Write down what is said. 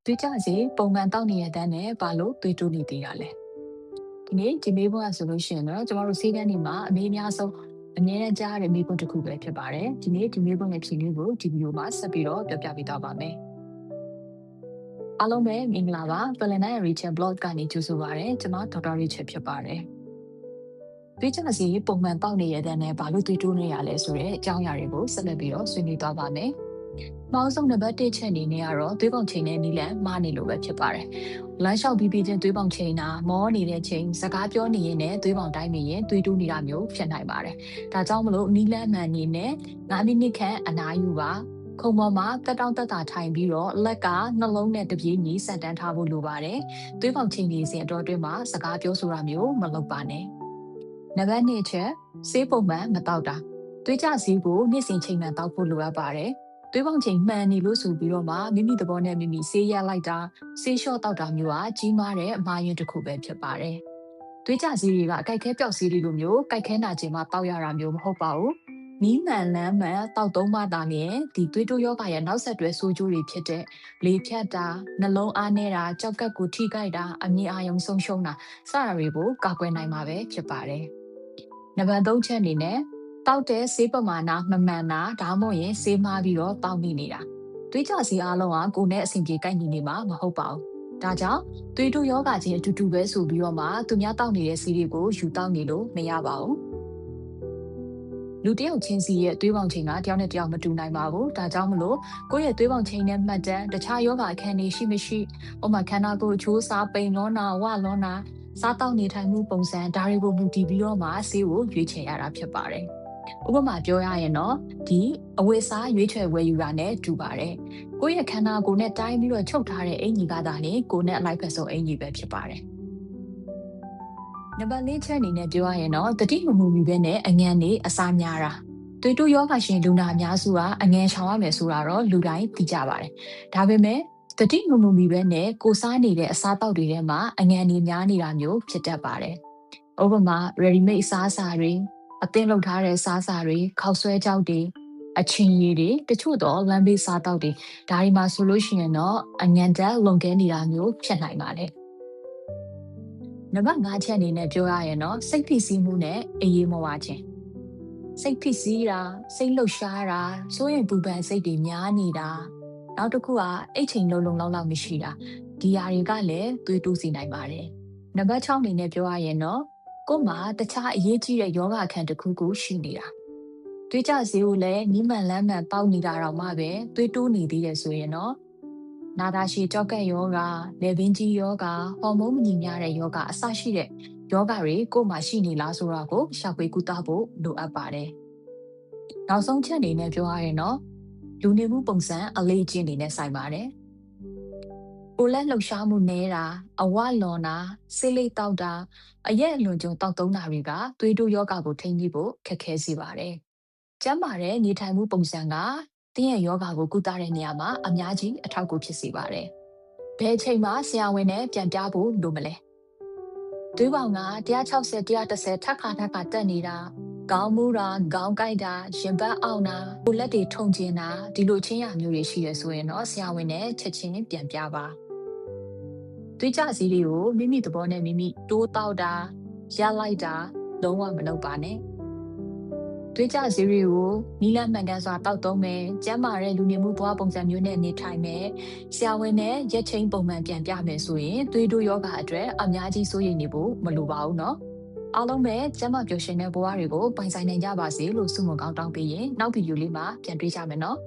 တွေ့ကြစီပုံမှန်တောက်နေတဲ့တန်းနဲ့ဘာလို့သွေးတိုးနေသေးတာလဲဒီနေ့ဒီမေးခွန်းကဆိုလို့ရှိရင်တော့ကျမတို့စီးကန်းတွေမှာအမေအများဆုံးအမြဲတမ်းကြားရတဲ့မေးခွန်းတစ်ခုပဲဖြစ်ပါတယ်ဒီနေ့ဒီမေးခွန်းရဲ့ဖြေလေးကိုဒီဗီဒီယိုမှာဆက်ပြီးတော့ပြောပြပေးသွားပါမယ်အားလုံးပဲမင်္ဂလာပါ Valentine Rachel Blog ကနေကြိုဆိုပါရစေကျွန်မဒေါက်တာ Rachel ဖြစ်ပါတယ်တွေ့ကြစီပုံမှန်တောက်နေတဲ့တန်းနဲ့ဘာလို့သွေးတိုးနေရလဲဆိုတဲ့အကြောင်းအရာတွေကိုဆက်လက်ပြီးတော့ဆွေးနွေးသွားပါမယ်မောင်ဆုံးနံပါတ်1ချက်အနေနဲ့ကတော့သွေးပေါင်ချိန်နဲ့နီလန်မားနေလို့ပဲဖြစ်ပါတယ်။လမ်းလျှောက်ပြီးချင်းသွေးပေါင်ချိန်တာမောနေတဲ့ချိန်စကားပြောနေရင်လည်းသွေးပေါင်တိုင်းနေရင်သွေးတိုးနေတာမျိုးဖြစ်နိုင်ပါတယ်။ဒါကြောင့်မလို့နီလန်မှန်နေနဲ့9မိနစ်ခန့်အနားယူပါ။ခုံပေါ်မှာတက်တောင့်တက်တာထိုင်ပြီးတော့လက်ကနှလုံးနဲ့တပြေးညီစက်တန်းထားဖို့လိုပါတယ်။သွေးပေါင်ချိန်နေစဉ်အတော်အတွင်းမှာစကားပြောဆိုတာမျိုးမလုပ်ပါနဲ့။နံပါတ်2ချက်ဆေးပုံမှန်မတောက်တာသွေးကြဆေးကိုနေ့စဉ်ချိန်မှန်တောက်ဖို့လိုအပ်ပါတယ်။သွေးပေါင်ချိန်မှန်နေလို့ဆိုပြီးတော့မှမိမိသဘောနဲ့မိမိဆေးရလိုက်တာဆေးလျှော့တောက်တာမျိုးကကြီးမားတဲ့အမှားယွင်းတစ်ခုပဲဖြစ်ပါတယ်။သွေးကြဆေးတွေကကြိုက်ခဲပျောက်ဆေးတွေလိုမျိုးကြိုက်ခဲနာခြင်းမှတောက်ရတာမျိုးမဟုတ်ပါဘူး။မီးမှန်လမ်းမှန်တောက်သုံးမှသာလျှင်ဒီသွေးတိုးယောဂရဲ့နောက်ဆက်တွဲဆိုးကျိုးတွေဖြစ်တဲ့လေဖြတ်တာနှလုံးအားနည်းတာကြောက်ကပ်ကိုထိခိုက်တာအမြင်အာရုံဆုံးရှုံးတာစတာတွေကိုကာကွယ်နိုင်မှာပဲဖြစ်ပါတယ်။နံပါတ်3ချက်အနေနဲ့တောက်တဲ့ဆေးပမာဏမမှန်တာဒါမှမဟုတ်ရင်ဆေးမှားပြီးတော့တောက်မိနေတာသွေးကြဆေးအားလုံးကကိုယ်နဲ့အဆင်ပြေကိုက်ညီနေမှာမဟုတ်ပါဘူးဒါကြောင့်သွေးတိုးယောဂချင်းအတူတူပဲဆိုပြီးတော့မှသူများတောက်နေတဲ့ဆေးတွေကိုယူတောက်နေလို့မရပါဘူးလူတယောက်ချင်းစီရဲ့သွေးပေါင်ချိန်ကတယောက်နဲ့တယောက်မတူနိုင်ပါဘူးဒါကြောင့်မလို့ကိုယ့်ရဲ့သွေးပေါင်ချိန်နဲ့မှတ်တမ်းတခြားယောဂအခန်းတွေရှိမရှိဥပမာခန္ဓာကိုယ်အချိုးစားပိန်လွန်တာဝလွန်တာစားတောက်နေထိုင်မှုပုံစံဒါတွေကိုမူတည်ပြီးတော့မှဆေးကိုရွေးချယ်ရတာဖြစ်ပါတယ်ဥပမာပြောရရင်တော့ဒီအဝတ်စားရွေးချယ်ဝယ်ယူတာနဲ့တူပါတယ်။ကိုယ့်ရဲ့ခန္ဓာကိုယ်နဲ့တိုင်းပြီးတော့ချုပ်ထားတဲ့အင်ကြီးကသာလေကိုယ်နဲ့အလိုက်ဖက်ဆုံးအင်ကြီးပဲဖြစ်ပါတယ်။နံပါတ်၄ချက်အနေနဲ့ပြောရရင်တော့တတိမမူမီပဲနဲ့အငန်းနေအစားများတာသွေးတိုးယောဂရှင်လူနာအများစုကအငန်းရှောင်ရမယ်ဆိုတာတော့လူတိုင်းသိကြပါတယ်။ဒါပေမဲ့တတိမမူမီပဲနဲ့ကိုစားနေတဲ့အစားတောက်တွေထဲမှာအငန်းနေများနေတာမျိုးဖြစ်တတ်ပါတယ်။ဥပမာ ready made အစားအစာတွေအသင်းလုပ်ထားတဲ့စားစာတွေခောက်ဆွဲကြောက်တွေအချင်းရည်တွေတချို့တော့လမ်းဘေးစားတောက်တွေဒါတွေမှာဆိုလို့ရှိရင်တော့အငန်တက်လွန်ကဲနေတာမျိုးဖြစ်နိုင်ပါတယ်နံပါတ်5ချက်အနေနဲ့ပြောရရင်တော့စိတ်ဖိစီးမှုနဲ့အေးအေးမဝခြင်းစိတ်ဖိစီးတာစိတ်လှုပ်ရှားတာစိုးရိမ်ပူပန်စိတ်တွေများနေတာနောက်တစ်ခုကအိတ်ချိန်လုံးလုံးလောက်မရှိတာဒီຢာတွေကလည်းသွေးတိုးစေနိုင်ပါတယ်နံပါတ်6အနေနဲ့ပြောရရင်တော့ကို့မှာတခြားအရေးကြီးတဲ့ယောဂအခန်းတစ်ခုခုရှိနေတာသွေးကြဆေးကိုလည်းနီးမှန်လမ်းမှန်ပေါက်နေတာတော့မှပဲသွေးတိုးနေသေးတယ်ဆိုရင်တော့နာတာရှည်ကြောက်ကက်ယောဂလေပင်ကြီးယောဂဟော်မုန်းမညီမျှတဲ့ယောဂအစရှိတဲ့ယောဂတွေကို့မှာရှိနေလားဆိုတာကိုရှာဖွေကုသဖို့လိုအပ်ပါတယ်နောက်ဆုံးချက်အနေနဲ့ပြောရရင်တော့လူနေမှုပုံစံအလေးအကျင့်တွေနဲ့ဆိုင်ပါတယ်ကိုလက်လှုပ်ရှားမှုနေတာအဝလွန်တာဆေးလိပ်တောက်တာအရက်အလွန်ကြုံတောက်သုံးတာတွေကသွေးတိုးယောဂကိုထိန်းညှိဖို့ခက်ခဲစေပါတယ်။ကျန်းမာတဲ့နေထိုင်မှုပုံစံကတင်းရဲ့ယောဂကိုကုသတဲ့နေရာမှာအများကြီးအထောက်အကူဖြစ်စေပါတယ်။ဘယ်အချိန်မှဆရာဝန်နဲ့ပြန်ပြဖို့လိုမလဲ။သွေးပေါင်က160 130ထပ်ခါတက်နေတာခေါင်းမူးတာခေါင်းကိုက်တာရင်ဘတ်အောင်တာကိုလက်တွေထုံကျင်တာဒီလိုချင်းရမျိုးတွေရှိရဆိုရင်တော့ဆရာဝန်နဲ့ချက်ချင်းပြန်ပြပါသွေးကြစီးတွေကိုမိမိသဘောနဲ့မိမိတိုးတောက်တာရက်လိုက်တာလုံးဝမလုပ်ပါနဲ့သွေးကြစီးတွေကိုနီလမှန်ကန်စွာတောက်သုံးမယ်ကျန်းမာတဲ့လူနေမှုဘဝပုံစံမျိုးနဲ့နေထိုင်မယ်ဆရာဝန်နဲ့ရက်ချင်းပုံမှန်ပြန်ပြမယ်ဆိုရင်သွေးတိုးယောဂအတွက်အများကြီးစိုးရိမ်နေဖို့မလိုပါဘူးเนาะအားလုံးပဲကျန်းမာပျော်ရွှင်တဲ့ဘဝတွေကိုပိုင်ဆိုင်နိုင်ကြပါစေလို့ဆုမွန်ကောင်းတောင်းပေးရင်နောက်ဗီဒီယိုလေးမှာပြန်တွေ့ကြမယ်နော်